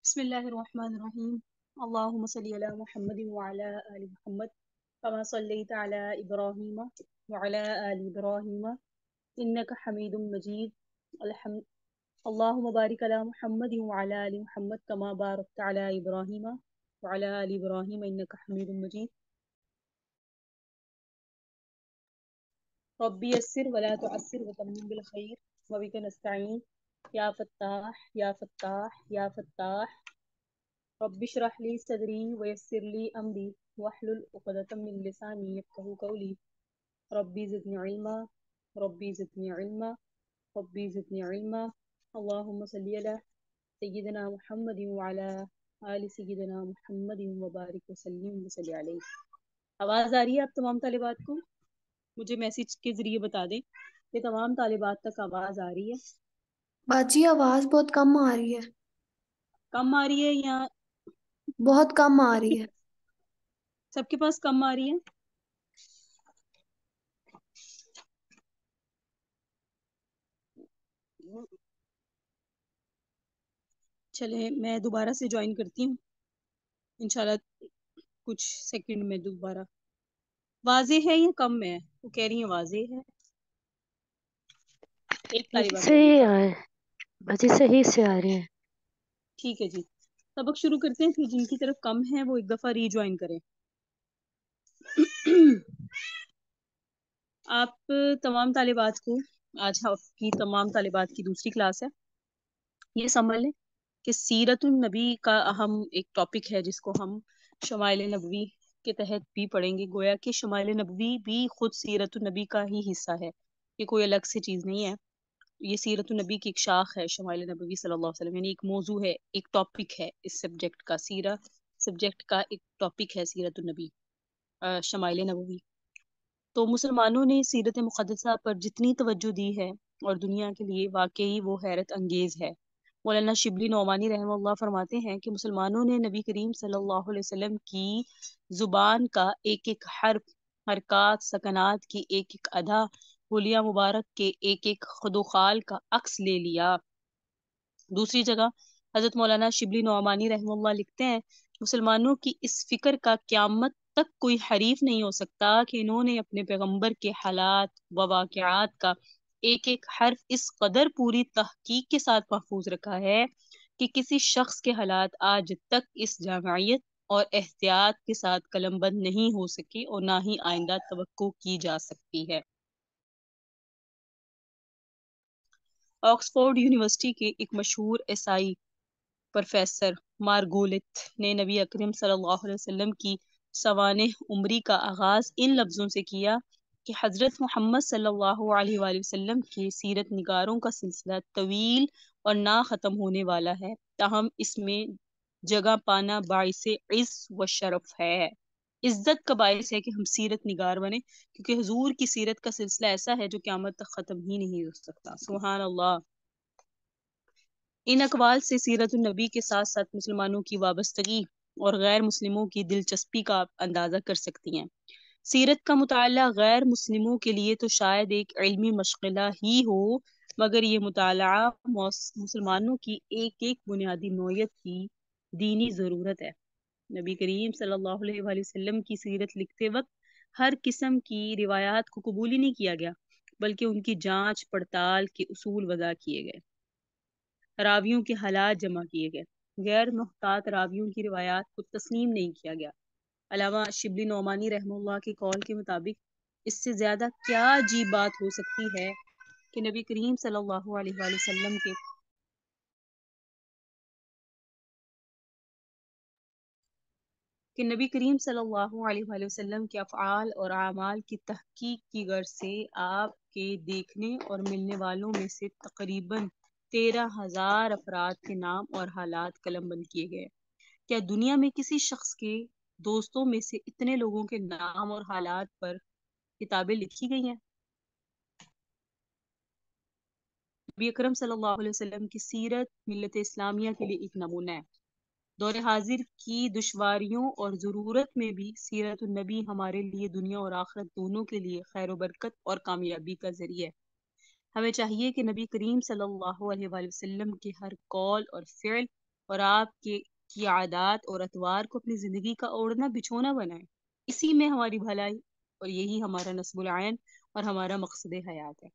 بسم الله الرحمن الرحيم. اللهم صل على محمد وعلى آل محمد كما صليت على إبراهيم وعلى آل إبراهيم إنك حميد مجيد. الحمد اللهم بارك على محمد وعلى آل محمد كما باركت على إبراهيم وعلى آل إبراهيم إنك حميد مجيد. ربي يسر ولا تعسر وتمم بالخير وبك نستعين. يا فتاح يا فتاح يا فتاح. رب اشرح لي صدري ويسر لي أمري واحلل عقدة من لساني يفقهوا قولي. ربي زدني علما ربي زدني علما ربي زدني علما. اللهم صل على سيدنا محمد وعلى آل سيدنا محمد وبارك وسلم وصلی علیہ. آواز آ رہی ہے آپ تمام طالبات کو؟ مجھے میسج کے ذریعے بتا دیں کہ تمام طالبات تک آواز آ رہی ہے. باجی آواز بہت کم آ رہی ہے. کم آ رہی ہے یا بہت کم آ رہی ہے. سب کے پاس کم آ رہی ہے؟ چلیں میں دوبارہ سے جوائن کرتی ہوں انشاءاللہ کچھ سیکنڈ میں. دوبارہ واضح ہے یا کم ہے؟ وہ کہہ رہی ہیں واضح ہے. ایک طالبہ کہہ رہی ہے صحیح کم. آئے باجی صحیح سے آ رہے ہیں. ٹھیک ہے جی، سبق شروع کرتے ہیں. پھر جن کی طرف کم ہے وہ ایک دفعہ ری جوائن کریں. آپ تمام طالبات کو آج آپ کی تمام طالبات کی دوسری کلاس ہے. یہ سمجھ لیں کہ سیرت النبی کا اہم ایک ٹاپک ہے جس کو ہم شمائل نبوی کے تحت بھی پڑھیں گے. گویا کہ شمائل نبوی بھی خود سیرت النبی کا ہی حصہ ہے، یہ کوئی الگ سے چیز نہیں ہے. یہ سیرت النبی کی ایک شاخ ہے. شمائل نبوی صلی اللہ علیہ وسلم یعنی ایک موضوع ہے، ایک ٹاپک ہے اس سبجیکٹ کا. سیرت سبجیکٹ کا ایک ٹاپک ہے سیرت النبی، شمائل نبوی. تو مسلمانوں نے سیرت مقدسہ پر جتنی توجہ دی ہے اور دنیا کے لیے واقعی وہ حیرت انگیز ہے. مولانا شبلی نعمانی رحمہ اللہ فرماتے ہیں کہ مسلمانوں نے نبی کریم صلی اللہ علیہ وسلم کی زبان کا ایک ایک حرف، حرکات، سکنات کی ایک ایک ادا، حلیہ مبارک کے ایک ایک خد و خال کا عکس لے لیا. دوسری جگہ حضرت مولانا شبلی نعمانی رحمہ اللہ لکھتے ہیں مسلمانوں کی اس فکر کا قیامت تک کوئی حریف نہیں ہو سکتا کہ انہوں نے اپنے پیغمبر کے حالات و واقعات کا ایک ایک حرف اس قدر پوری تحقیق کے ساتھ محفوظ رکھا ہے کہ کسی شخص کے حالات آج تک اس جامعیت اور احتیاط کے ساتھ قلم بند نہیں ہو سکے اور نہ ہی آئندہ توقع کی جا سکتی ہے. آکسفورڈ یونیورسٹی کے ایک مشہور عیسائی پروفیسر مارگولت نے نبی اکرم صلی اللہ علیہ وسلم کی سوانح عمری کا آغاز ان لفظوں سے کیا کہ حضرت محمد صلی اللہ علیہ وآلہ وسلم کے سیرت نگاروں کا سلسلہ طویل اور نہ ختم ہونے والا ہے، تاہم اس میں جگہ پانا باعث عز و شرف ہے. عزت کا باعث ہے کہ ہم سیرت نگار بنے، کیونکہ حضور کی سیرت کا سلسلہ ایسا ہے جو قیامت تک ختم ہی نہیں ہو سکتا. سبحان اللہ. ان اقوال سے سیرت النبی کے ساتھ ساتھ مسلمانوں کی وابستگی اور غیر مسلموں کی دلچسپی کا آپ اندازہ کر سکتی ہیں. سیرت کا مطالعہ غیر مسلموں کے لیے تو شاید ایک علمی مشغلہ ہی ہو، مگر یہ مطالعہ مسلمانوں کی ایک ایک بنیادی نوعیت کی دینی ضرورت ہے. نبی کریم صلی اللہ علیہ وآلہ وسلم کی سیرت لکھتے وقت ہر قسم کی روایات کو قبول ہی نہیں کیا گیا، بلکہ ان کی جانچ پڑتال کے اصول وضع کیے گئے، راویوں کے حالات جمع کیے گئے، غیر محتاط راویوں کی روایات کو تسلیم نہیں کیا گیا. علامہ شبلی نعمانی رحمہ اللہ کے قول کے مطابق اس سے زیادہ کیا عجیب بات ہو سکتی ہے کہ نبی کریم صلی اللہ علیہ وآلہ وسلم کے افعال اور اعمال کی تحقیق کی غرض سے آپ کے دیکھنے اور ملنے والوں میں سے تقریباً 13,000 افراد کے نام اور حالات قلم بند کیے گئے. کیا دنیا میں کسی شخص کے دوستوں میں سے اتنے لوگوں کے نام اور حالات پر کتابیں لکھی گئی ہیں؟ نبی اکرم صلی اللہ علیہ وسلم کی سیرت ملت اسلامیہ کے لیے ایک نمونہ ہے. دور حاضر کی دشواریوں اور ضرورت میں بھی سیرت النبی ہمارے لیے دنیا اور آخرت دونوں کے لیے خیر و برکت اور کامیابی کا ذریعہ ہے. ہمیں چاہیے کہ نبی کریم صلی اللہ علیہ وآلہ وسلم کے ہر قول اور فعل اور آپ کے کی عادات اور اتوار کو اپنی زندگی کا اوڑھنا بچھونا بنائیں۔ اسی میں ہماری بھلائی اور یہی ہمارا نصب العین اور ہمارا مقصد حیات ہے۔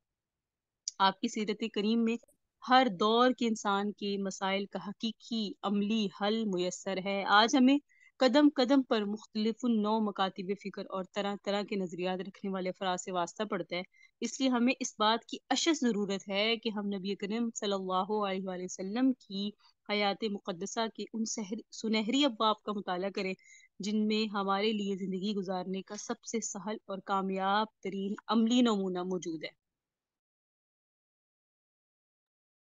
آپ کی سیرت کریم میں ہر دور کے انسان کے مسائل کا حقیقی عملی حل میسر ہے۔ آج ہمیں قدم قدم پر مختلف نو مکاتب فکر اور طرح طرح کے نظریات رکھنے والے افراد سے واسطہ پڑتا ہے۔ اس لیے ہمیں اس بات کی اشد ضرورت ہے کہ ہم نبی کریم صلی اللہ علیہ وآلہ وسلم کی حیات مقدسہ کے ان سنہری ابواب کا مطالعہ کریں جن میں ہمارے لیے زندگی گزارنے کا سب سے سہل اور کامیاب ترین عملی نمونہ موجود ہے۔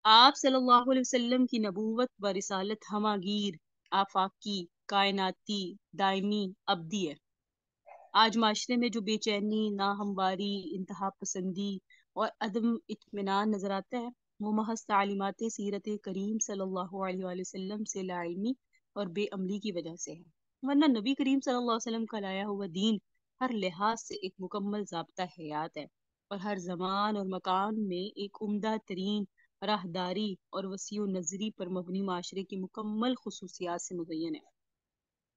آپ صلی اللہ علیہ وسلم کی نبوت و رسالت ہماگیر، آفاقی، کائناتی، دائمی، ابدی ہے۔ آج معاشرے میں جو بے چینی، ناہمواری، انتہا پسندی اور عدم اطمینان نظر آتا ہے وہ محض تعلیمات سیرت کریم صلی اللہ علیہ وآلہ وسلم سے لا علمی اور بے عملی کی وجہ سے ہے، ورنہ نبی کریم صلی اللہ علیہ وسلم کا لایا ہوا دین ہر لحاظ سے ایک مکمل ضابطہ حیات ہے اور ہر زمان اور مکان میں ایک عمدہ ترین راہداری اور وسیع نظری پر مبنی معاشرے کی مکمل خصوصیات سے مزین ہے۔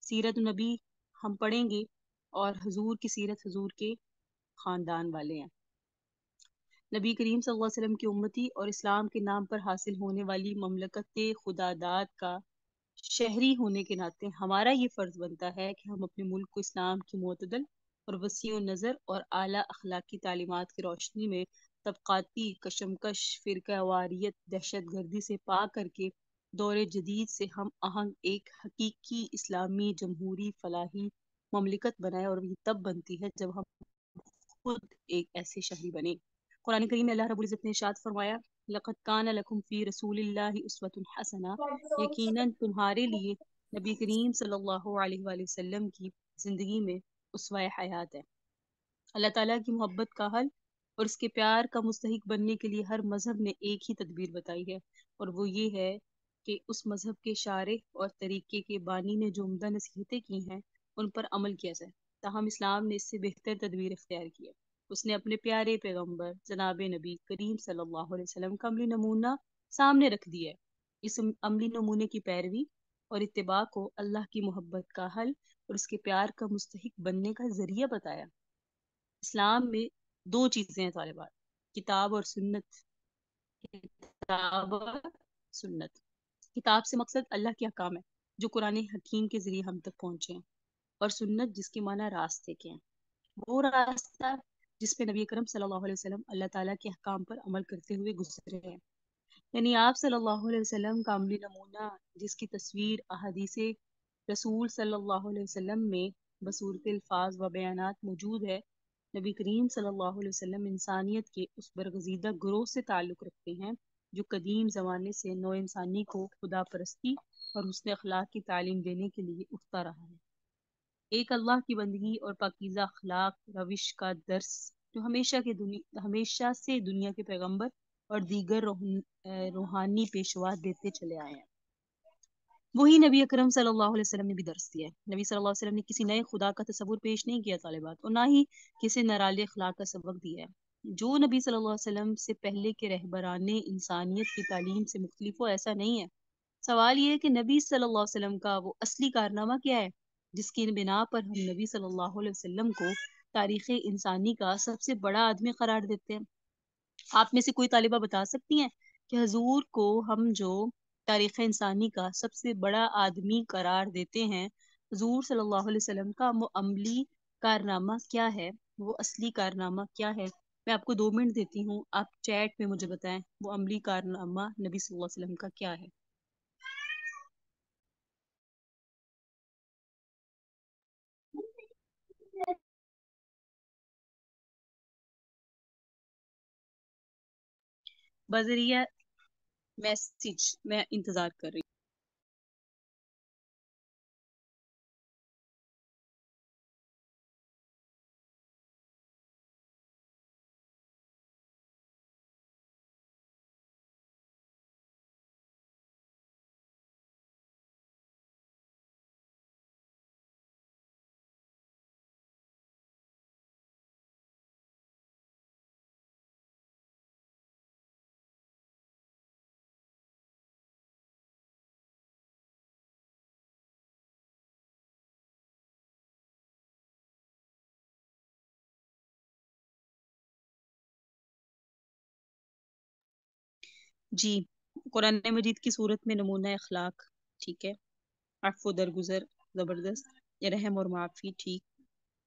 سیرت نبی ہم پڑھیں گے اور حضور کی سیرت حضور کے خاندان والے ہیں۔ نبی کریم صلی اللہ علیہ وسلم کی امتی اور اسلام کے نام پر حاصل ہونے والی مملکت خداداد کا شہری ہونے کے ناطے ہمارا یہ فرض بنتا ہے کہ ہم اپنے ملک کو اسلام کی معتدل اور وسیع نظر اور اعلیٰ اخلاقی تعلیمات کی روشنی میں طبقاتی کشمکش، فرقہ واریت، دہشت گردی سے پاک کر کے دور جدید سے ہم آہنگ ایک حقیقی اسلامی جمہوری فلاحی مملکت بنائے، اور یہ تب بنتی ہے جب ہم خود ایک ایسے شہری بنے۔ قرآن کریم میں اللہ رب العزت نے ارشاد فرمایا، لقد کان لکم فی رسول اللہ اسوۃ حسنہ، یقیناً تمہارے لیے نبی کریم صلی اللہ علیہ وآلہ وسلم کی زندگی میں اسوہ حیات ہے۔ اللہ تعالیٰ کی محبت کا حل اور اس کے پیار کا مستحق بننے کے لیے ہر مذہب نے ایک ہی تدبیر بتائی ہے، اور وہ یہ ہے کہ اس مذہب کے شارح اور طریقے کے بانی نے جو عمدہ نصیحتیں کی ہیں ان پر عمل کیا جائے۔ تاہم اسلام نے اس سے بہتر تدبیر اختیار کی ہے۔ اس نے اپنے پیارے پیغمبر جناب نبی کریم صلی اللہ علیہ وسلم کا عملی نمونہ سامنے رکھ دیا ہے۔ اس عملی نمونے کی پیروی اور اتباع کو اللہ کی محبت کا حل اور اس کے پیار کا مستحق بننے کا ذریعہ بتایا۔ اسلام میں دو چیزیں ہیں طالبات، کتاب اور سنت۔ کتاب اور سنت، کتاب سے مقصد اللہ کے احکام ہے جو قرآن حکیم کے ذریعے ہم تک پہنچے ہیں، اور سنت جس کے معنی راستے کے ہیں، وہ راستہ جس پہ نبی کرم صلی اللہ علیہ وسلم اللہ تعالیٰ کے احکام پر عمل کرتے ہوئے گزرے ہیں، یعنی آپ صلی اللہ علیہ وسلم کا عملی نمونہ جس کی تصویر احادیث رسول صلی اللہ علیہ وسلم میں بصورت الفاظ و بیانات موجود ہے۔ نبی کریم صلی اللہ علیہ وسلم انسانیت کے اس برگزیدہ گروہ سے تعلق رکھتے ہیں جو قدیم زمانے سے نو انسانی کو خدا پرستی اور حسن اخلاق کی تعلیم دینے کے لیے اٹھتا رہا ہے۔ ایک اللہ کی بندگی اور پاکیزہ اخلاق روش کا درس جو ہمیشہ سے دنیا کے پیغمبر اور دیگر روحانی پیشوا دیتے چلے آئے ہیں، وہی نبی اکرم صلی اللہ علیہ وسلم نے بھی درس دیا ہے۔ نبی صلی اللہ علیہ وسلم نے کسی نئے خدا کا تصور پیش نہیں کیا طالبات، اور نہ ہی کسی نرالے اخلاق کا سبق دیا ہے۔ جو نبی صلی اللہ علیہ وسلم سے پہلے کے رہبران انسانیت کی تعلیم سے مختلف ہو، ایسا نہیں ہے۔ سوال یہ ہے کہ نبی صلی اللہ علیہ وسلم کا وہ اصلی کارنامہ کیا ہے جس کی بنا پر ہم نبی صلی اللہ علیہ وسلم کو تاریخ انسانی کا سب سے بڑا آدمی قرار دیتے ہیں۔ آپ میں سے کوئی طالبہ بتا سکتی ہیں کہ حضور کو ہم جو تاریخ انسانی کا سب سے بڑا آدمی قرار دیتے ہیں، حضور صلی اللہ علیہ وسلم کا وہ عملی کارنامہ کیا ہے، وہ اصلی کارنامہ کیا ہے؟ میں آپ کو 2 منٹ دیتی ہوں، آپ چیٹ میں مجھے بتائیں وہ عملی کارنامہ نبی صلی اللہ علیہ وسلم کا کیا ہے۔ بذریعہ میسج میں انتظار کر رہی ہوں۔ جی، قرآن مجید کی صورت میں نمونہ اخلاق، ٹھیک ہے، عفو درگزر، زبردست، رحم اور معافی، ٹھیک،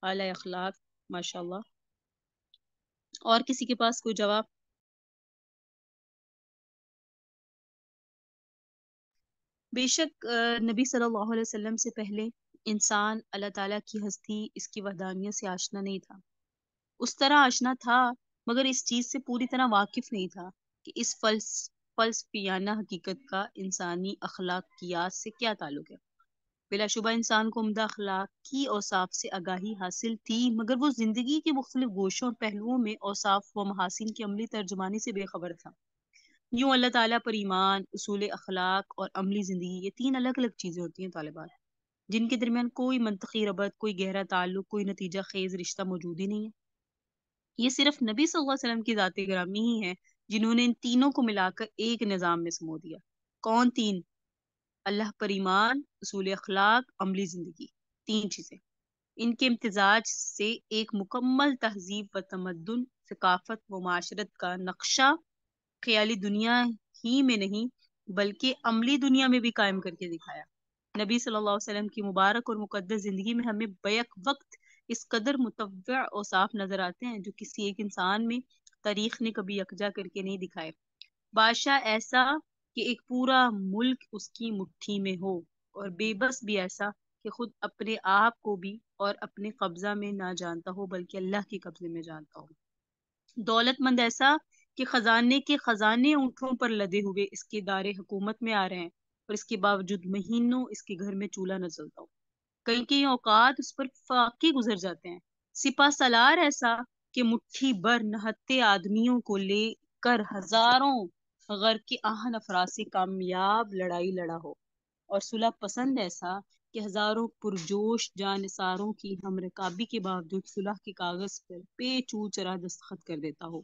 اعلی اخلاق، ماشاء اللہ۔ اور کسی کے پاس کوئی جواب؟ بے شک نبی صلی اللہ علیہ وسلم سے پہلے انسان اللہ تعالیٰ کی ہستی، اس کی وحدانیت سے آشنا نہیں تھا۔ اس طرح آشنا تھا مگر اس چیز سے پوری طرح واقف نہیں تھا کہ اس فلسفیانہ حقیقت کا انسانی اخلاقیات سے کیا تعلق ہے۔ بلا شبہ انسان کو عمدہ اخلاقی اوصاف سے آگاہی حاصل تھی، مگر وہ زندگی کے مختلف گوشوں اور پہلوؤں میں اوصاف و محاسن کی عملی ترجمانی سے بے خبر تھا۔ یوں اللہ تعالیٰ پر ایمان، اصول اخلاق اور عملی زندگی، یہ تین الگ الگ چیزیں ہوتی ہیں طالبات، جن کے درمیان کوئی منطقی ربط، کوئی گہرا تعلق، کوئی نتیجہ خیز رشتہ موجود ہی نہیں ہے۔ یہ صرف نبی صلی اللہ علیہ وسلم کی ذات گرامی ہی ہے جنہوں نے ان تینوں کو ملا کر ایک نظام میں سمو دیا۔ کون تین؟ اللہ پر ایمان، اصول اخلاق، عملی زندگی، تین چیزیں۔ ان کے امتزاج سے ایک مکمل تہذیب و تمدن، ثقافت و معاشرت کا نقشہ خیالی دنیا ہی میں نہیں بلکہ عملی دنیا میں بھی قائم کر کے دکھایا۔ نبی صلی اللہ علیہ وسلم کی مبارک اور مقدس زندگی میں ہمیں بیک وقت اس قدر متوع اوصاف نظر آتے ہیں جو کسی ایک انسان میں تاریخ نے کبھی یکجا کر کے نہیں دکھائے۔ بادشاہ ایسا کہ ایک پورا ملک اس کی مٹھی میں ہو، اور بے بس بھی ایسا کہ خود اپنے آپ کو بھی اور اپنے قبضہ میں نہ جانتا ہو بلکہ اللہ کے قبضے میں جانتا ہو۔ دولت مند ایسا کہ خزانے کے خزانے اونٹوں پر لدے ہوئے اس کے دائرے حکومت میں آ رہے ہیں، اور اس کے باوجود مہینوں اس کے گھر میں چولہا نہ جلتا ہو، کئی کئی اوقات اس پر فاقے گزر جاتے ہیں۔ سپہ سالار ایسا کہ مٹھی بھر نہتے آدمیوں کو لے کر ہزاروں غر کے آہن افراد سے کامیاب لڑائی لڑا ہو، اور صلح پسند ایسا کہ ہزاروں پرجوش جانثاروں کی ہم رکابی کے باوجود صلح کے کاغذ پر بے چو چرا دستخط کر دیتا ہو۔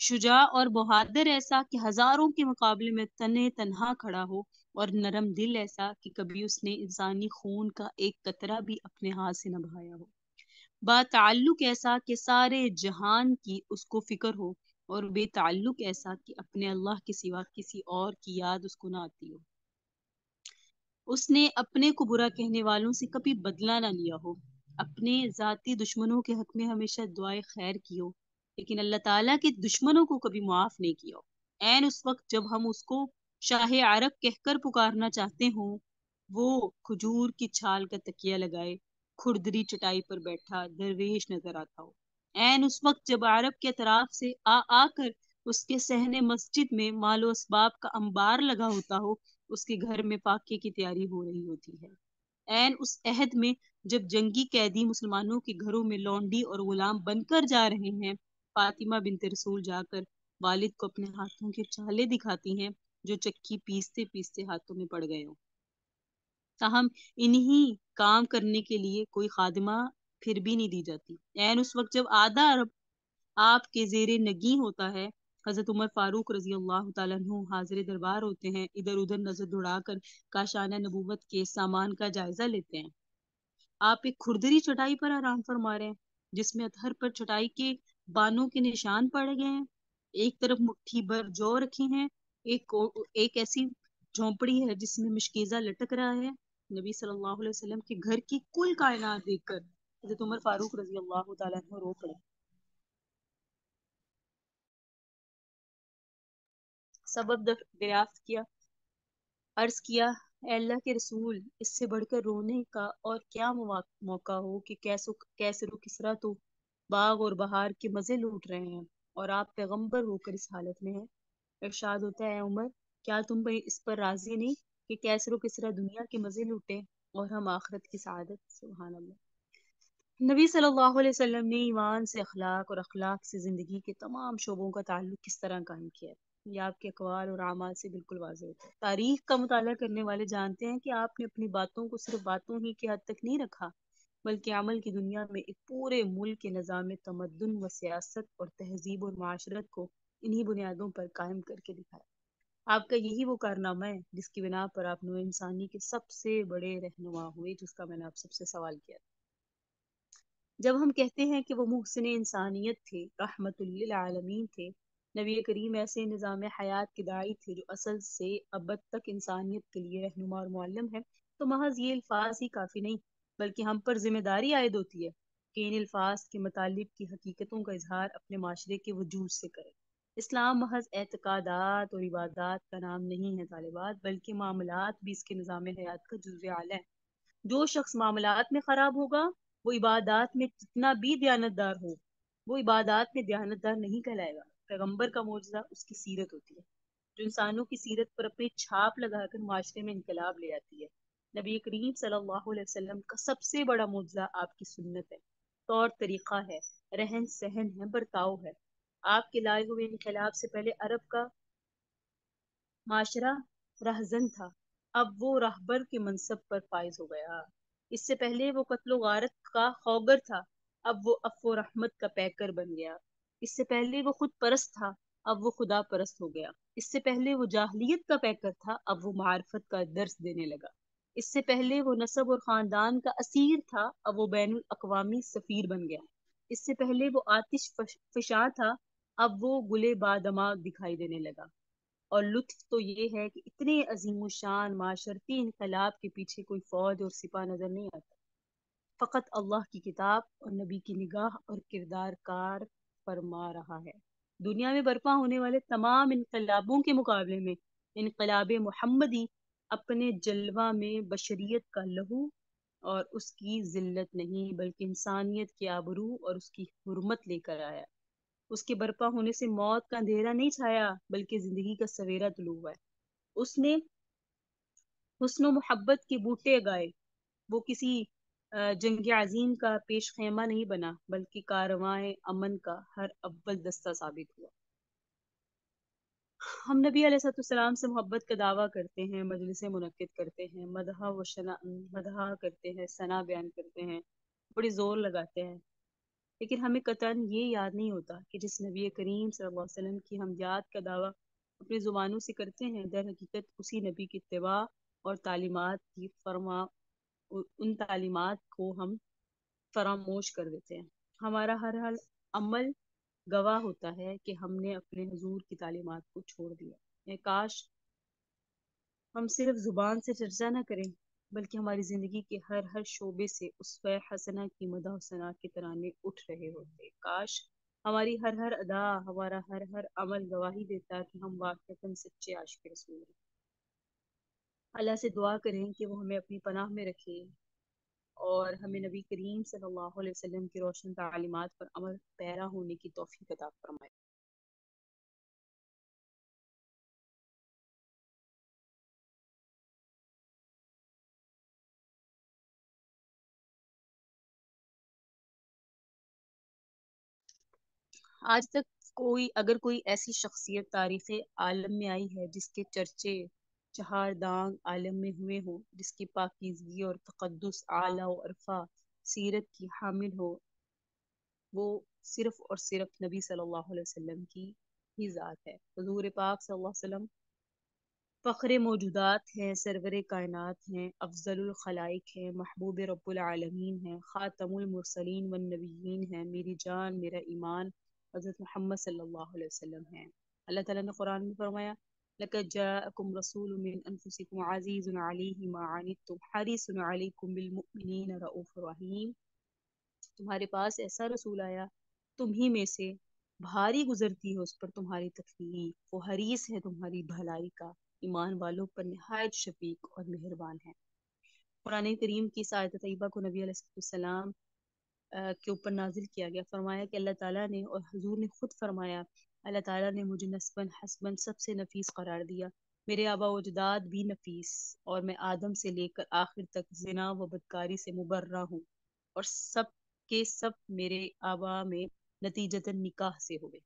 شجاع اور بہادر ایسا کہ ہزاروں کے مقابلے میں تنے تنہا کھڑا ہو، اور نرم دل ایسا کہ کبھی اس نے انسانی خون کا ایک قطرہ بھی اپنے ہاتھ سے نہ بہایا ہو۔ با تعلق ایسا کہ سارے جہان کی اس کو فکر ہو، اور بے تعلق ایسا کہ اپنے اللہ کے سوا کسی اور کی یاد اس کو نہ آتی ہو۔ اس نے اپنے کو برا کہنے والوں سے کبھی بدلہ نہ لیا ہو، اپنے ذاتی دشمنوں کے حق میں ہمیشہ دعائے خیر کی ہو، لیکن اللہ تعالیٰ کے دشمنوں کو کبھی معاف نہیں کیا ہو۔ عین اس وقت جب ہم اس کو شاہ عرب کہہ کر پکارنا چاہتے ہوں، وہ کھجور کی چھال کا تکیہ لگائے کھردری چٹائی پر بیٹھا درویش نظر آتا ہو۔ عین اس وقت جب عرب کے اطراف سے آ کر اس کے صحن مسجد میں مال و اسباب کا انبار لگا ہوتا ہو، اس کے گھر میں فاقے کی تیاری ہو رہی ہوتی ہے۔ عین اس عہد میں جب جنگی قیدی مسلمانوں کے گھروں میں لونڈی اور غلام بن کر جا رہے ہیں، فاطمہ بنت رسول جا کر والد کو اپنے ہاتھوں کے چھالے دکھاتی ہیں جو چکی پیستے پیستے ہاتھوں میں پڑ گئے ہوں۔ تاہم انہی کام کرنے کے لیے کوئی خادمہ پھر بھی نہیں دی جاتی۔ عین اس وقت جب آدھا عرب آپ کے زیر نگیں ہوتا ہے، حضرت عمر فاروق رضی اللہ تعالیٰ عنہ حاضر دربار ہوتے ہیں، ادھر ادھر نظر دوڑا کر کاشانہ نبوت کے سامان کا جائزہ لیتے ہیں۔ آپ ایک کھردری چٹائی پر آرام فرما رہے ہیں جس میں اطہر پر چٹائی کے بانوں کے نشان پڑ گئے ہیں، ایک طرف مٹھی بھر جو رکھی ہیں، ایک ایسی جھونپڑی ہے جس میں مشکیزہ لٹک رہا ہے۔ نبی صلی اللہ علیہ وسلم کے گھر کی کل کائنات دیکھ کر حضرت عمر فاروق رضی اللہ تعالیٰ عنہ رو پڑے۔ سبب دریافت کیا، عرض کیا، اے اللہ کے رسول، اس سے بڑھ کر رونے کا اور کیا موقع ہو کہ کیسر و کسریٰ تو باغ اور بہار کے مزے لوٹ رہے ہیں اور آپ پیغمبر ہو کر اس حالت میں ہیں۔ ارشاد ہوتا ہے، اے عمر، کیا تم اس پر راضی نہیں کہ کیسر و کسریٰ دنیا کے مزے لوٹیں اور ہم آخرت کی سعادت؟ سبحان اللہ۔ نبی صلی اللہ علیہ وسلم نے ایمان سے اخلاق اور اخلاق سے زندگی کے تمام شعبوں کا تعلق کس طرح قائم کیا ہے، یہ آپ کے اقوال اور اعمال سے بالکل واضح ہوتا ہے۔ تاریخ کا مطالعہ کرنے والے جانتے ہیں کہ آپ نے اپنی باتوں کو صرف باتوں ہی کی حد تک نہیں رکھا، بلکہ عمل کی دنیا میں ایک پورے ملک کے نظام تمدن و سیاست اور تہذیب اور معاشرت کو انہی بنیادوں پر قائم کر کے دکھایا۔ آپ کا یہی وہ کارنامہ ہے جس کی بنا پر آپ نوع انسانی کے سب سے بڑے رہنما ہوئے، جس کا میں نے آپ سب سے سوال کیا۔ جب ہم کہتے ہیں کہ وہ محسن انسانیت تھے، رحمت للعالمین تھے، نبی کریم ایسے نظام حیات کے داعی تھے جو اصل سے ابد تک انسانیت کے لیے رہنما اور معلم ہے، تو محض یہ الفاظ ہی کافی نہیں، بلکہ ہم پر ذمہ داری عائد ہوتی ہے کہ ان الفاظ کے متعلق کی حقیقتوں کا اظہار اپنے معاشرے کے وجود سے کریں۔ اسلام محض اعتقادات اور عبادات کا نام نہیں ہے طالبات، بلکہ معاملات بھی اس کے نظام حیات کا جزء اعلیٰ ہے۔ جو شخص معاملات میں خراب ہوگا، وہ عبادات میں جتنا بھی دیانتدار ہو، وہ عبادات میں دیانتدار نہیں کہلائے گا۔ پیغمبر کا معجزہ اس کی سیرت ہوتی ہے، جو انسانوں کی سیرت پر اپنی چھاپ لگا کر معاشرے میں انقلاب لے آتی ہے۔ نبی کریم صلی اللہ علیہ وسلم کا سب سے بڑا معجزہ آپ کی سنت ہے، طور طریقہ ہے، رہن سہن ہے، برتاؤ ہے۔ آپ کے لائے ہوئے انقلاب سے پہلے عرب کا معاشرہ رہزن تھا، اب وہ راہبر کے منصب پر فائز ہو گیا۔ اس سے پہلے وہ قتل و غارت کا خوگر تھا، اب وہ عفو و رحمت کا پیکر بن گیا۔ اس سے پہلے وہ خود پرست تھا، اب وہ خدا پرست ہو گیا۔ اس سے پہلے وہ جاہلیت کا پیکر تھا، اب وہ معرفت کا درس دینے لگا۔ اس سے پہلے وہ نسب اور خاندان کا اسیر تھا، اب وہ بین الاقوامی سفیر بن گیا۔ اس سے پہلے وہ آتش فشاں تھا، اب وہ گلے بادماغ دکھائی دینے لگا۔ اور لطف تو یہ ہے کہ اتنے عظیم الشان معاشرتی انقلاب کے پیچھے کوئی فوج اور سپاہ نظر نہیں آتا، فقط اللہ کی کتاب اور نبی کی نگاہ اور کردار کار فرما رہا ہے۔ دنیا میں برپا ہونے والے تمام انقلابوں کے مقابلے میں انقلاب محمدی اپنے جلوہ میں بشریت کا لہو اور اس کی ذلت نہیں، بلکہ انسانیت کی آبرو اور اس کی حرمت لے کر آیا۔ اس کے برپا ہونے سے موت کا اندھیرا نہیں چھایا، بلکہ زندگی کا سویرا طلوع ہوا ہے۔ اس نے حسن و محبت کے بوٹے گائے، وہ کسی جنگ عظیم کا پیش خیمہ نہیں بنا، بلکہ کارواں امن کا ہر اول دستہ ثابت ہوا۔ ہم نبی علیہ السلام سے محبت کا دعویٰ کرتے ہیں، مجلسیں منعقد کرتے ہیں، مدح کرتے ہیں، ثنا بیان کرتے ہیں، بڑی زور لگاتے ہیں، لیکن ہمیں قطعاً یہ یاد نہیں ہوتا کہ جس نبی کریم صلی اللہ علیہ وسلم کی ہم یاد کا دعویٰ اپنی زبانوں سے کرتے ہیں، در حقیقت اسی نبی کی اتباع اور ان تعلیمات کو ہم فراموش کر دیتے ہیں۔ ہمارا ہر عمل گواہ ہوتا ہے کہ ہم نے اپنے حضور کی تعلیمات کو چھوڑ دیا۔ کاش ہم صرف زبان سے چرچا نہ کریں، بلکہ ہماری زندگی کے ہر شعبے سے اسوہ حسنہ کی مدح و ثنا کے ترانے اٹھ رہے ہوتے۔ کاش ہماری ہر ادا، ہمارا ہر عمل گواہی دیتا کہ ہم واقعتاً سچے عاشق رسول ہیں۔ اللہ سے دعا کریں کہ وہ ہمیں اپنی پناہ میں رکھے اور ہمیں نبی کریم صلی اللہ علیہ وسلم کی روشن تعلیمات پر عمل پیرا ہونے کی توفیق عطا فرمائے۔ آج تک اگر کوئی ایسی شخصیت تاریخ عالم میں آئی ہے جس کے چرچے چہار دانگ عالم میں ہوئے ہوں، جس کی پاکیزگی اور تقدس اعلیٰ و عرفہ سیرت کی حامل ہو، وہ صرف اور صرف نبی صلی اللہ علیہ وسلم کی ہی ذات ہے۔ حضور پاک صلی اللہ علیہ وسلم فخر موجودات ہیں، سرور کائنات ہیں، افضل الخلائق ہیں، محبوب رب العالمین ہیں، خاتم المرسلین والنبیین ہیں، میری جان میرا ایمان حضرت محمد صلی اللہ علیہ وسلم ہیں۔ اللہ تعالیٰ نے قرآن میں فرمایا لَقَدْ جَاءَكُمْ رَسُولٌ مِّنْ أَنفُسِكُمْ عَزِيزٌ عَلَيْهِ مَا عَنِتُّمْ حَرِيصٌ عَلَيْكُمْ بِالْمُؤْمِنِينَ رَءُوفٌ رَحِيمٌ۔ تمہارے پاس ایسا رسول آیا تم ہی میں سے، بھاری گزرتی ہے اس پر تمہاری تکلیف، وہ حریص ہے تمہاری بھلائی کا، ایمان والوں پر نہایت شفیق اور مہربان ہے۔ قرآن کریم کی اس آیت طیبہ کو نبی علیہ السلام کے اوپر نازل کیا گیا۔ فرمایا کہ اللہ تعالیٰ نے اور حضور نے خود فرمایا، اللہ تعالیٰ نے مجھے نسباً حسباً سب سے نفیس قرار دیا، میرے آبا و اجداد بھی نفیس، اور میں آدم سے لے کر آخر تک زنا و بدکاری سے مبرہ ہوں، اور سب کے سب میرے آبا میں نتیجتاً نکاح سے ہوئے۔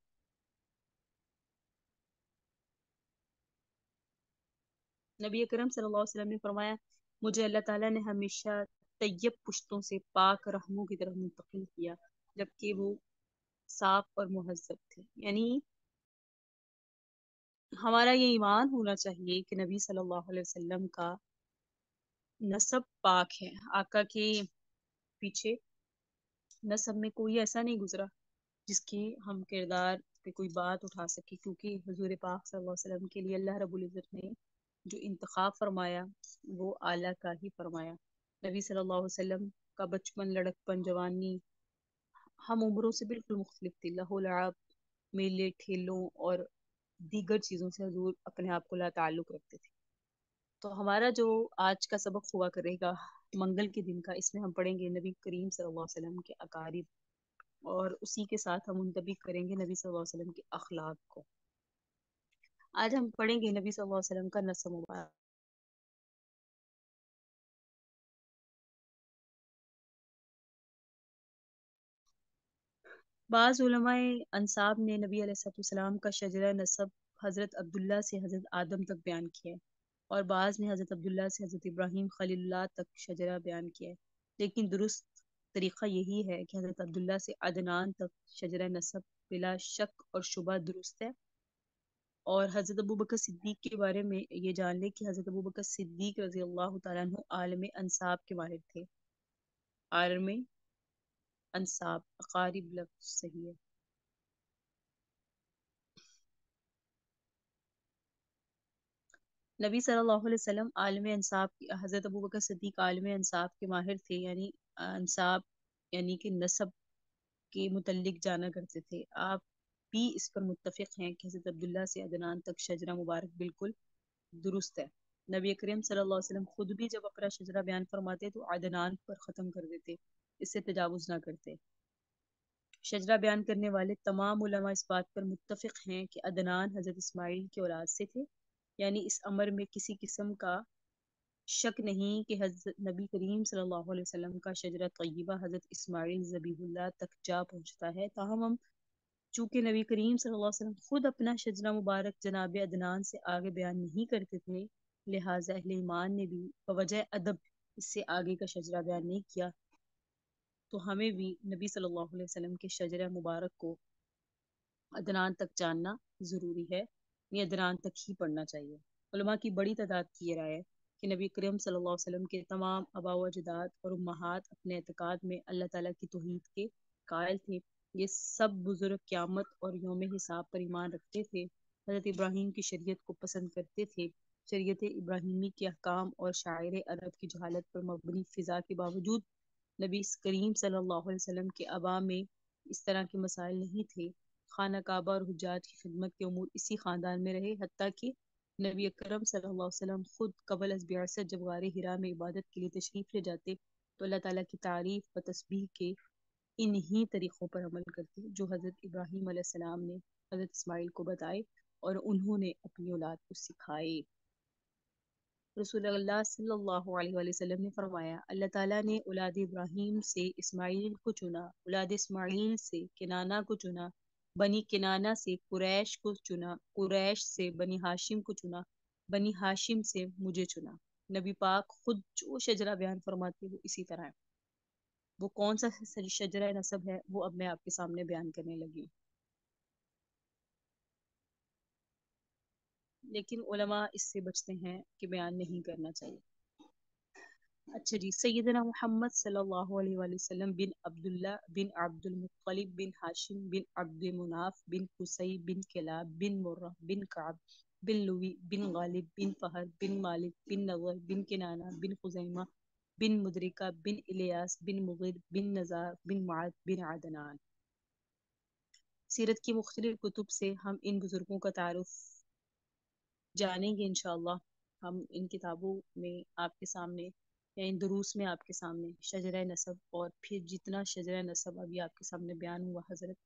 نبی اکرم صلی اللہ علیہ وسلم نے فرمایا مجھے اللہ تعالیٰ نے ہمیشہ طیب پشتوں سے پاک رحموں کی طرف منتقل کیا، جبکہ وہ صاف اور مہذب تھے۔ یعنی ہمارا یہ ایمان ہونا چاہیے کہ نبی صلی اللہ علیہ وسلم کا نسب پاک ہے، آقا کے پیچھے نسب میں کوئی ایسا نہیں گزرا جس کی ہم کردار پہ کوئی بات اٹھا سکے، کیونکہ حضور پاک صلی اللہ علیہ وسلم کے لیے اللہ رب العزت نے جو انتخاب فرمایا وہ اعلیٰ کا ہی فرمایا۔ نبی صلی اللہ علیہ وسلم کا بچپن، لڑکپن، جوانی ہم عمروں سے بالکل مختلف تھی۔ لہو لعب، میلے ٹھیلوں اور دیگر چیزوں سے حضور اپنے آپ کو لا تعلق رکھتے تھے۔ تو ہمارا جو آج کا سبق ہوا کرے گا منگل کے دن کا، اس میں ہم پڑھیں گے نبی کریم صلی اللہ علیہ وسلم کے اقارب، اور اسی کے ساتھ ہم منطبق کریں گے نبی صلی اللہ علیہ وسلم کے اخلاق کو۔ آج ہم پڑھیں گے نبی صلی اللہ علیہ وسلم کا نسب مبارک۔ بعض علماء انصاب نے نبی علیہ السلام کا شجرہ نسب حضرت عبداللہ سے حضرت آدم تک بیان کیا ہے، اور بعض نے حضرت عبداللہ سے حضرت ابراہیم خلیل اللہ تک شجرہ بیان کیا ہے، لیکن درست طریقہ یہی ہے کہ حضرت عبداللہ سے عدنان تک شجرہ نسب بلا شک اور شبہ درست ہے۔ اور حضرت ابوبکر صدیق کے بارے میں یہ جان لیں کہ حضرت ابوبکر صدیق رضی اللہ تعالیٰ عنہ عالم انصاب کے ماہر تھے۔ عالم انصاب، اقارب لفظ صحیح ہے۔ نبی صلی اللہ علیہ وسلم عالم انصاب حضرت ابوبکر صدیق عالم انصاب کے ماہر تھے، یعنی انصاب یعنی کہ نسب کے متعلق جانا کرتے تھے۔ آپ بھی اس پر متفق ہیں کہ حضرت عبداللہ سے عدنان تک شجرہ مبارک بالکل درست ہے۔ نبی کریم صلی اللہ علیہ وسلم خود بھی جب اپنا شجرہ بیان فرماتے تو عدنان پر ختم کر دیتے، اس سے تجاوز نہ کرتے۔ شجرہ بیان کرنے والے تمام علماء اس بات پر متفق ہیں کہ عدنان حضرت اسماعیل کی اولاد سے تھے، یعنی اس امر میں کسی قسم کا شک نہیں کہ حضرت نبی کریم صلی اللہ علیہ وسلم کا شجرہ طیبہ حضرت اسماعیل ذبیح اللہ تک جا پہنچتا ہے۔ تاہم ہم چونکہ نبی کریم صلی اللہ علیہ وسلم خود اپنا شجرہ مبارک جناب عدنان سے آگے بیان نہیں کرتے تھے، لہٰذا اہل ایمان نے بھی بوجہ ادب اس سے آگے کا شجرہ بیان نہیں کیا، تو ہمیں بھی نبی صلی اللہ علیہ وسلم کے شجرہ مبارک کو عدنان تک جاننا ضروری ہے، یہ عدنان تک ہی پڑھنا چاہیے۔ علماء کی بڑی تعداد کی یہ رائے ہے کہ نبی کریم صلی اللہ علیہ وسلم کے تمام آباء و اجداد اور امہات اپنے اعتقاد میں اللہ تعالیٰ کی توحید کے قائل تھے۔ یہ سب بزرگ قیامت اور یوم حساب پر ایمان رکھتے تھے، حضرت ابراہیم کی شریعت کو پسند کرتے تھے۔ شریعت ابراہیمی کے احکام اور شاعر عرب کی جہالت پر مبنی فضا کے باوجود نبی کریم صلی اللہ علیہ وسلم کے آباء میں اس طرح کے مسائل نہیں تھے۔ خانہ کعبہ اور حجاج کی خدمت کے امور اسی خاندان میں رہے، حتیٰ کہ نبی اکرم صلی اللہ علیہ وسلم خود قبل از بعثت جب غار حرا میں عبادت کے لیے تشریف لے جاتے تو اللہ تعالیٰ کی تعریف و تسبیح کے انہی طریقوں پر عمل کرتے جو حضرت ابراہیم علیہ السلام نے حضرت اسماعیل کو بتائے اور انہوں نے اپنی اولاد کو سکھائے۔ رسول اللہ صلی اللہ علیہ وآلہ وسلم نے فرمایا، اللہ تعالیٰ نے اولاد ابراہیم سے اسماعیل کو چنا، اولاد اسماعیل سے کنانہ کو چنا، بنی کنانہ سے قریش کو چنا، قریش سے بنی ہاشم کو چنا، بنی ہاشم سے مجھے چنا۔ نبی پاک خود جو شجرہ بیان فرماتے وہ اسی طرح ہے۔ وہ کون سا شجرہ نسب ہے وہ اب میں آپ کے سامنے بیان کرنے لگی ہوں، لیکن علماء اس سے بچتے ہیں کہ بیان نہیں کرنا چاہیے۔ اچھا جی، سیدنا محمد صلی اللہ علیہ وآلہ وسلم بن عبداللہ بن عبد المطلب بن ہاشم بن عبد مناف بن قصی بن کلاب بن مرہ بن کعب بن لوی بن غالب بن فہر بن مالک بن نضر بن کنانہ بن خزیمہ بن مدرکہ بن الیاس بن مغیر بن نزار بن معد بن عدنان۔ سیرت کی مختلف کتب سے ہم ان بزرگوں کا تعارف جانیں گے انشاءاللہ۔ ہم ان کتابوں میں آپ کے سامنے یا ان دروس میں آپ کے سامنے شجرہ نسب اور پھر جتنا شجرہ نسب ابھی آپ کے سامنے بیان ہوا حضرت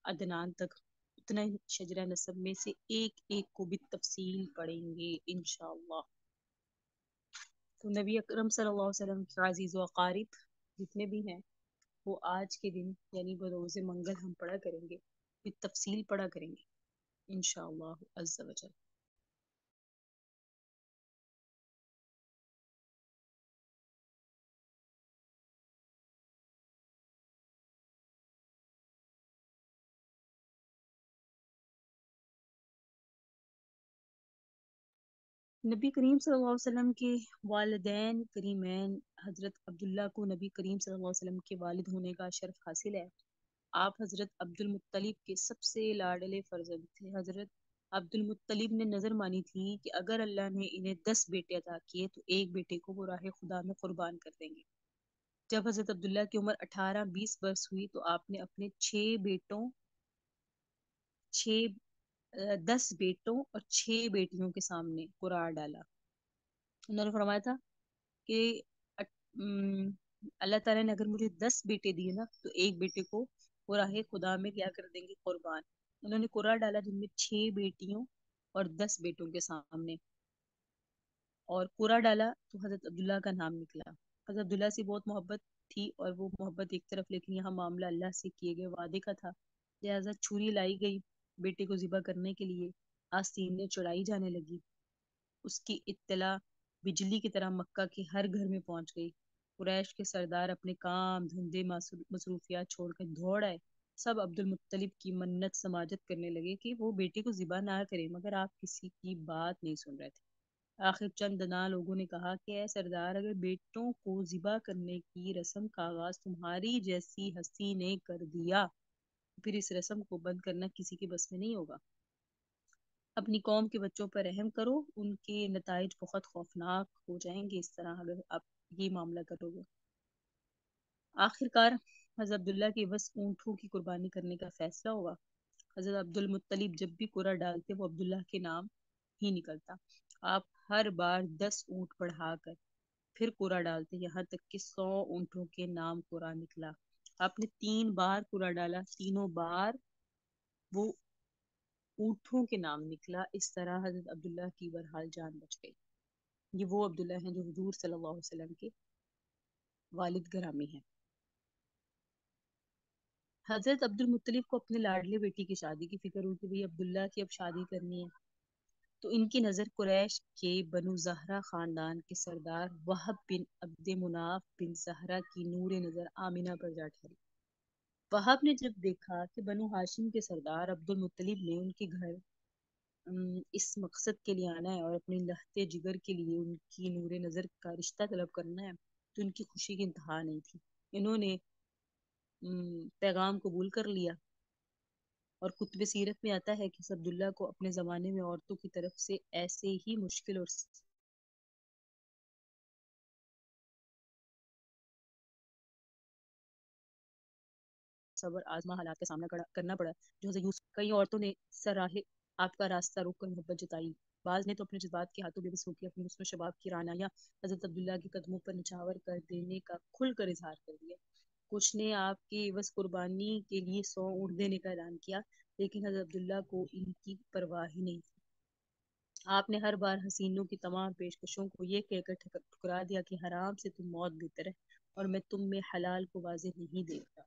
عدنان تک، اتنا ہی شجرہ نسب میں سے ایک ایک کو بھی تفصیل پڑھیں گے انشاءاللہ۔ تو نبی اکرم صلی اللہ علیہ وسلم کے عزیز و اقارب جتنے بھی ہیں وہ آج کے دن یعنی بروز منگل ہم پڑھا کریں گے، پھر تفصیل پڑھا کریں گے انشاءاللہ عز و جل۔ نبی کریم صلی اللہ علیہ وسلم کے والدین کریمین حضرت عبداللہ کو نبی کریم صلی اللہ علیہ وسلم کے والد ہونے کا شرف حاصل ہے۔ آپ حضرت عبد المطلب کے سب سے لاڈلے فرزند تھے۔ حضرت عبد المطلب نے نظر مانی تھی کہ اگر اللہ نے انہیں 10 بیٹے عطا کیے تو ایک بیٹے کو وہ راہ خدا میں قربان کر دیں گے۔ جب حضرت عبداللہ کی عمر 18-20 برس ہوئی تو آپ نے اپنے 10 بیٹوں اور 6 بیٹیوں کے سامنے قرار ڈالا۔ انہوں نے فرمایا تھا کہ اللہ تعالیٰ نے اگر مجھے 10 بیٹے دیے نا تو ایک بیٹے کو وہ راہ خدا میں کیا کر دیں گے؟ قربان۔ انہوں نے قرار ڈالا جن میں 6 بیٹیوں اور 10 بیٹوں کے سامنے، اور قرار ڈالا تو حضرت عبداللہ کا نام نکلا۔ حضرت عبداللہ سے بہت محبت تھی، اور وہ محبت ایک طرف، لیکن یہاں معاملہ اللہ سے کیے گئے وعدے کا تھا، لہٰذا چھری لائی گئی بیٹے کو ذبح کرنے کے لیے۔ آستینیں چڑھائی جانے لگی۔ اس کی اطلاع بجلی کی طرح مکہ کے ہر گھر میں پہنچ گئی۔ قریش کے سردار اپنے کام دھندے مصروفیات چھوڑ کر دوڑ آئے۔ سب عبد المطلب کی منت سماجت کرنے لگے کہ وہ بیٹے کو ذبح نہ کرے، مگر آپ کسی کی بات نہیں سن رہے تھے۔ آخر چند دنا لوگوں نے کہا کہ اے سردار، اگر بیٹوں کو ذبح کرنے کی رسم کا آغاز تمہاری جیسی ہستی نے کر دیا تو پھر اس رسم کو بند کرنا کسی کے بس میں نہیں ہوگا۔ اپنی قوم کے بچوں پر رحم کرو، ان کے نتائج بہت خوفناک ہو جائیں گے اس طرح اگر آپ یہ معاملہ کرو گے۔ آخر کار حضرت عبداللہ کے بس اونٹوں کی قربانی کرنے کا فیصلہ ہوا۔ حضرت عبد المطلب جب بھی قرعہ ڈالتے وہ عبداللہ کے نام ہی نکلتا۔ آپ ہر بار 10 اونٹ بڑھا کر پھر قرعہ ڈالتے، یہاں تک کہ 100 اونٹوں کے نام قرعہ نکلا۔ آپ نے 3 بار قرعہ ڈالا، تینوں بار وہ اونٹوں کے نام نکلا۔ اس طرح حضرت عبداللہ کی بہرحال جان بچ گئی۔ یہ وہ عبداللہ ہیں جو حضور صلی اللہ علیہ وسلم کے والد گرامی ہیں۔ حضرت عبد المطلب کو اپنے لاڈلے بیٹی کی شادی کی فکر ہوئی کہ بھئی عبداللہ کی اب شادی کرنی ہے، تو ان کی نظر قریش کے بنو زہرہ خاندان کے سردار وہب بن عبد مناف بن زہرہ کی نور نظر آمنہ پر جا ٹھہری۔ وہب نے جب دیکھا کہ بنو ہاشم کے سردار عبد المطلب نے ان کے گھر اس مقصد کے لیے آنا ہے اور اپنی لہتے جگر کے لیے ان کی نور نظر کا رشتہ طلب کرنا ہے، تو ان کی خوشی کی انتہا نہیں تھی۔ انہوں نے پیغام قبول کر لیا، اور کتب سیرت میں آتا ہے کہ عبداللہ کو اپنے زمانے میں عورتوں کی طرف سے ایسے ہی مشکل اور صبر آزما حالات کا سامنا کرنا پڑا جو حضرت یوسف۔ کئی عورتوں نے سراہ آپ کا راستہ روک کر محبت جتائی، بعض نے تو اپنے جذبات کے ہاتھوں بے بس ہو کے اپنی حسن و شباب کی رعنایا حضرت عبداللہ کے قدموں پر نچھاور کر دینے کا کھل کر اظہار کر دیا۔ کچھ نے آپ کی عوض قربانی کے لیے 100 اونٹ دینے کا اعلان کیا، لیکن حضرت عبداللہ کو ان کی پرواہ ہی نہیں تھی۔ آپ نے ہر بار حسینوں کی تمام پیشکشوں کو یہ کہہ کر ٹھکرا دیا کہ حرام سے تم موت بہتر ہے، اور میں تم میں حلال کو واضح نہیں دیکھتا۔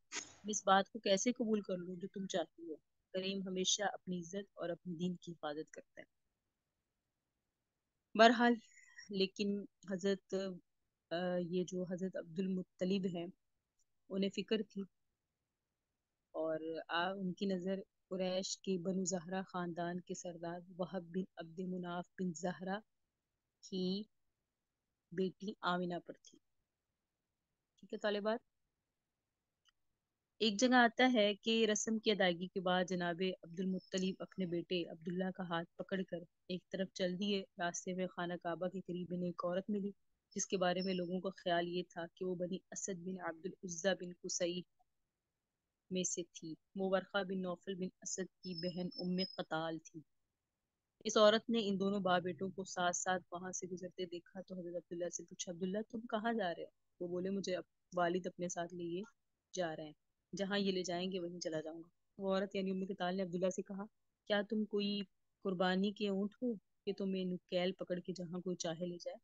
میں اس بات کو کیسے قبول کر لوں جو تم چاہتی ہو؟ کریم ہمیشہ اپنی عزت اور اپنے دین کی حفاظت کرتا ہے۔ بہرحال لیکن حضرت یہ جو حضرت عبد المطلب ہیں انہیں فکر تھی، اور ان کی نظر قریش کے بنو زہرہ خاندان کے سردار وہب بن عبد مناف بن زہرہ کی بیٹی آمنہ پر تھی۔ ٹھیک ہے طالبات، ایک جگہ آتا ہے کہ رسم کی ادائیگی کے بعد جناب عبد المطلب اپنے بیٹے عبداللہ کا ہاتھ پکڑ کر ایک طرف چل دیے۔ راستے میں خانہ کعبہ کے قریب انہیں ایک عورت ملی جس کے بارے میں لوگوں کا خیال یہ تھا کہ وہ بنی اسد بن عبد العزیٰ بن قصی میں سے تھی۔ وہ ورقہ بن نوفل بن اسد کی بہن ام قتال تھی۔ اس عورت نے ان دونوں باپ بیٹوں کو ساتھ ساتھ وہاں سے گزرتے دیکھا تو حضرت عبداللہ سے پوچھا، عبداللہ تم کہاں جا رہے ہو؟ وہ بولے، مجھے والد اپنے ساتھ لیے جا رہے ہیں، جہاں یہ لے جائیں گے وہیں چلا جاؤں گا۔ وہ عورت یعنی ام قتال نے عبداللہ سے کہا، کیا تم کوئی قربانی کے اونٹ ہو کہ تمہیں نکیل پکڑ کے جہاں کوئی چاہے لے جائے؟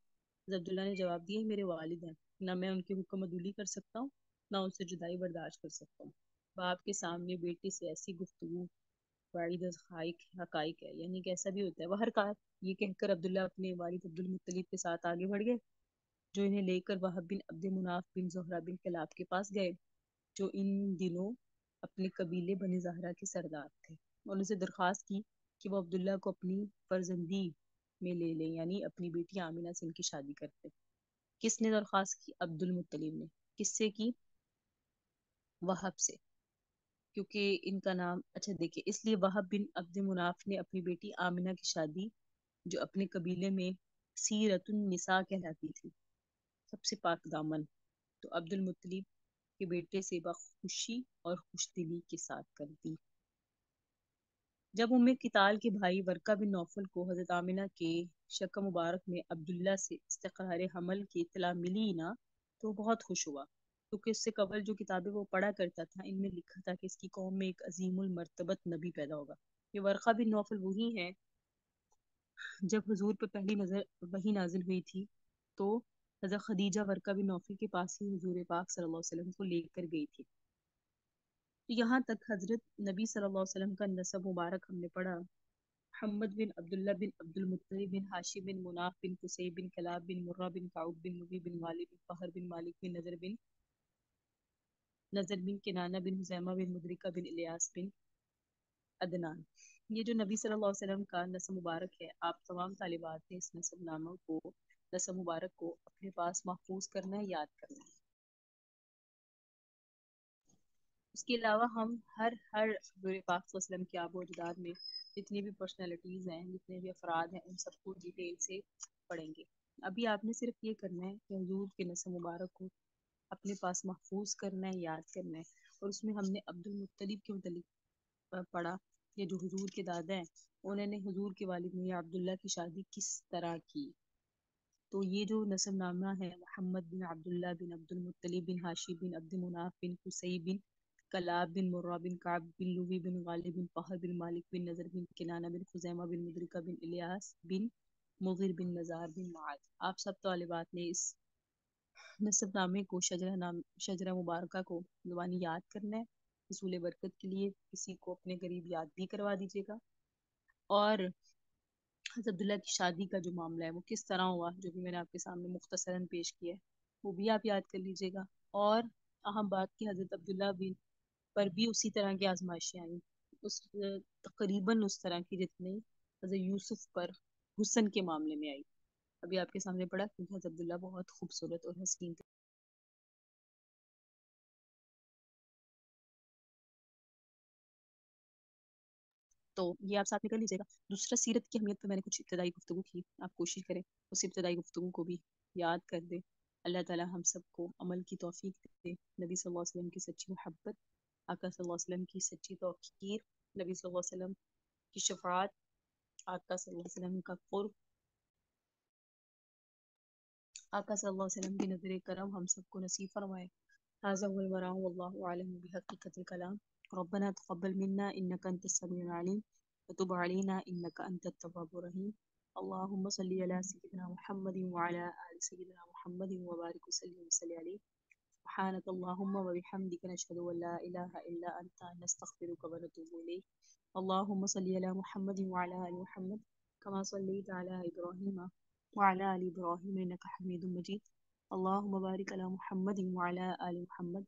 حضرت عبداللہ نے جواب دیا، میرے والد ہیں، نہ میں ان کی حکم عدولی کر سکتا ہوں نہ ان سے جدائی برداشت کر سکتا ہوں۔ باپ کے سامنے بیٹے سے ایسی گفتگو والد حقائق ہے، یعنی کہ ایسا بھی ہوتا ہے۔ وہ ہر کار یہ کہہ کر عبداللہ اپنے والد عبد المطلب کے ساتھ آگے بڑھ گئے، جو انہیں لے کر وہب بن عبد مناف بن زہرہ بن کلاب کے پاس گئے، جو ان دنوں اپنے قبیلے بنی زہرہ کے سردار تھے، اور ان سے درخواست کی کہ وہ عبداللہ کو اپنی فرزندی میں لے لیں، یعنی اپنی بیٹی آمنہ سے ان کی شادی کرتے۔ کس نے درخواست کی؟ عبد المطلب نے۔ کس سے کی؟ وہب سے، کیونکہ ان کا نام اچھا دیکھیں، اس لیے وہب بن عبد مناف نے اپنی بیٹی آمنہ کی شادی، جو اپنے قبیلے میں سیرت النساء کہلاتی تھی، سب سے پاک دامن، تو عبد المطلب کے بیٹے سے بخوشی اور خوش دلی کے ساتھ کر دی۔ جب ام قتال کے بھائی ورقہ بن نوفل کو حضرت آمنہ کے شق مبارک میں عبداللہ سے استقرار حمل کی اطلاع ملی نا، تو وہ بہت خوش ہوا، کیونکہ اس سے قبل جو کتابیں وہ پڑھا کرتا تھا ان میں لکھا تھا کہ اس کی قوم میں ایک عظیم المرتبت نبی پیدا ہوگا۔ یہ ورقہ بن نوفل وہی ہے جب حضور پہ پہلی نظر وحی نازل ہوئی تھی تو حضرت خدیجہ ورقہ بن نوفل کے پاس ہی حضور پاک صلی اللہ علیہ وسلم کو لے کر گئی تھی۔ تو یہاں تک حضرت نبی صلی اللہ علیہ وسلم کا نسب مبارک ہم نے پڑھا۔ محمد بن عبداللہ بن عبد المطلب بن ہاشم بن مناف بن قصی بن کلاب بن مرہ بن کعب بن لبی بن غالب بن فہر بن مالک بن نظر بن کنانہ بن حزیمہ بن مدرکہ بن الیاس بن عدنان۔ یہ جو نبی صلی اللہ علیہ وسلم کا نسب مبارک ہے، آپ تمام طالبات نے اس نسب مبارک کو اپنے پاس محفوظ کرنا ہے، یاد کرنا ہے۔ اس کے علاوہ ہم ہر حضور پاک صلی اللہ علیہ وسلم کے آب و اجداد میں جتنی بھی پرسنالٹیز ہیں، جتنے بھی افراد ہیں، ان سب کو ڈیٹیل سے پڑھیں گے۔ ابھی آپ نے صرف یہ کرنا ہے کہ حضور کے نسب مبارک کو اپنے پاس محفوظ کرنا ہے، یاد کرنا ہے۔ اور اس میں ہم نے عبد المطلب کے متعلق پڑھا، یہ جو حضور کے دادا ہیں، انہوں نے حضور کے والد میاں عبداللہ کی شادی کس طرح کی۔ تو یہ جو نسب نامہ ہے، محمد بن عبداللہ بن عبد المطلب بن ہاشم بن عبد مناف بن قصی بن کلاب بن مرہ بن کعب بن لوی بن غالب بن فہر بن مالک بن نظر بن کنانہ بن خزیمہ بن مدرکہ بن الیاس بن مغیر بن نزار بن معاذ۔ آپ سب طالبات نے اس نسب نامے کو شجرہ مبارکہ کو زبانی یاد کرنا ہے، حصول برکت کے لیے کسی کو اپنے قریب یاد بھی کروا دیجیے گا۔ اور حضرت عبداللہ کی شادی کا جو معاملہ ہے وہ کس طرح ہوا، جو بھی میں نے آپ کے سامنے مختصراً پیش کیا ہے، وہ بھی آپ یاد کر لیجیے گا۔ اور اہم بات کہ حضرت عبداللہ بن پر بھی اسی طرح کی آزمائشیں آئیں، تقریباً اس طرح کی جتنی حضرت یوسف پر حسن کے معاملے میں آئی۔ ابھی آپ کے سامنے پڑھا کیونکہ حضرت عبداللہ بہت خوبصورت اور حسین تھے۔ تو یہ آپ ساتھ میں کر لیجیے گا۔ دوسرا، سیرت کی اہمیت پہ میں نے کچھ ابتدائی گفتگو کی، آپ کوشش کریں اس ابتدائی گفتگو کو بھی یاد کر دیں۔ اللہ تعالی ہم سب کو عمل کی توفیق دے، نبی صلی اللہ علیہ وسلم کی سچی محبت، آقا صلی اللہ علیہ وسلم کی سچی توقیر، نبی صلی اللہ علیہ وسلم کی شفاعت، آقا صلی اللہ علیہ وسلم کا قرب، آقا صلی اللہ علیہ وسلم کی نظر کرم ہم سب کو نصیب فرمائے۔ هذا هو الورع والله أعلم بحقيقة الكلام۔ ربنا تقبل منا إنك أنت السميع العليم وتب علينا إنك أنت التواب الرحيم۔ اللهم صل على سيدنا محمد وعلى آل سيدنا محمد وبارك وسلم عليه۔ سبحانك اللهم وبحمدك نشهد أن لا إله إلا أنت نستغفرك ونتوب إليك۔ اللهم صل على محمد وعلى آل محمد كما صليت على إبراهيم وعلى آل إبراهيم إنك حميد مجيد۔ اللهم بارك على محمد وعلى آل محمد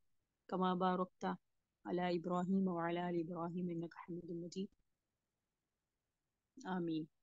كما باركت على إبراهيم وعلى آل إبراهيم إنك حميد مجيد۔ آمين۔